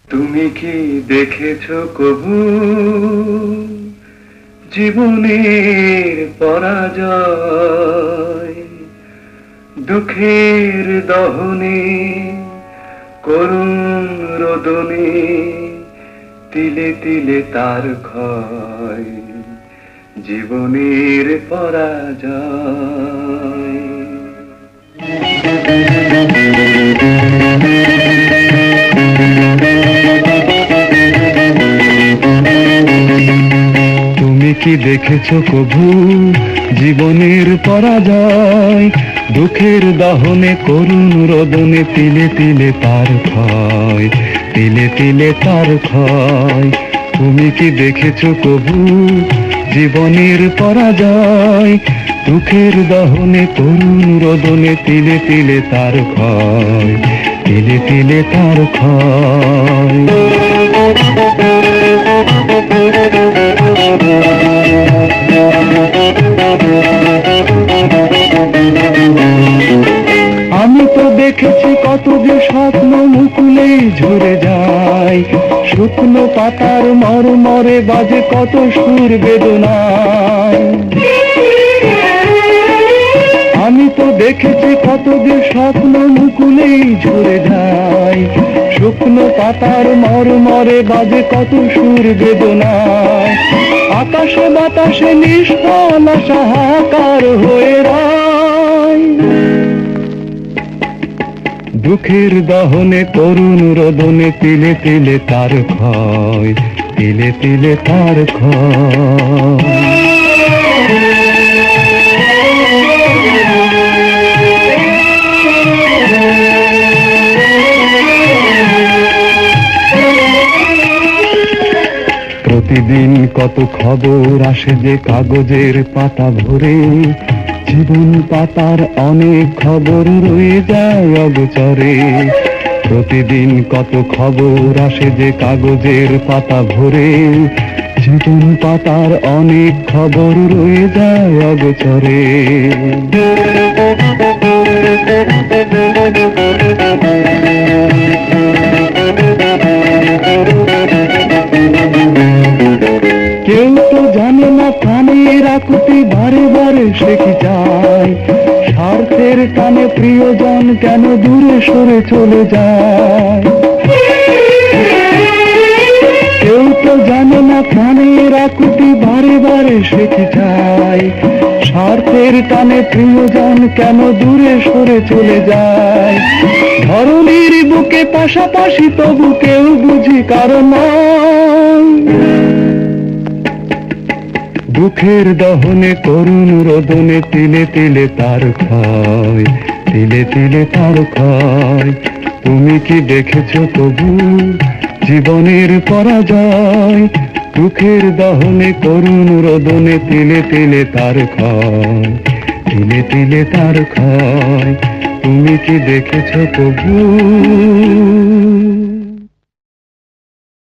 তুমি কি দেখেছো কবু জীবনের পরাজয়? দুঃখের দহনে, করুণ রোদনে, তিলে তিলে তার ক্ষয়, জীবনের পরাজয়। তুমি কি দেখেছো কবু জীবনের পরাজয়? দুঃখের দহনে, করুণ রোদনে, তিলে তিলে তার ক্ষয়, তিলে তিলে তার ক্ষয়। তুমি কি দেখেছো কবু জীবনের পরাজয়? দুঃখের দহনে, করুণ রোদনে, তিলে তিলে তার ক্ষয়, তিলে তিলে তার ক্ষয়। আমি তো দেখেছি কত যে স্বপ্ন মুকুলে ঝরে যায়, শুকনো পাতার মরমরে বাজে কত সুর বেদনায়। আমি তো দেখেছি কত যে স্বপ্ন মুকুলে ঝরে যায়, শুকনো পাতার মরমরে বাজে কত সুর বেদনায়। আকাশে বাতাসে নিষ্ফল হাহাকার হয়ে রয়, দুঃখের দহনে, করুণ রোদনে, তিলে তিলে তার ক্ষয়, তিলে তিলে তার ক্ষয়। প্রতিদিন কত খবর আসে যে কাগজের পাতা ভরে, জীবন পাতার অনেক খবর রয়ে যায় অগোচরে। প্রতিদিন কত খবর আসে যে কাগজের পাতা ভরে, জীবন পাতার অনেক খবর রয়ে যায় অগোচরে। কেউ তো জানে না প্রাণের আকুতি বারে বারে সে কি চায়, স্বার্থের টানে প্রিয়জন কেন দূরে সরে চলে যায়। কেউ তো জানে না প্রাণের আকুতি বারে বারে সে কি চায়, স্বার্থের টানে প্রিয়জন কেন দূরে সরে চলে যায়। ধরনীর বুকে পাশাপাশি তবু কেউ বুঝি কারণ দুঃখের দহনে, করুণ রোদনে, তিলে তিলে তার ক্ষয়, তিলে তিলে তার ক্ষয়। তুমি কি দেখেছো তবু জীবনের পরাজয়? দুঃখের দহনে, করুণ রোদনে, তিলে তিলে তার ক্ষয়, তিলে তিলে তার ক্ষয়। তুমি কি দেখেছো তবু?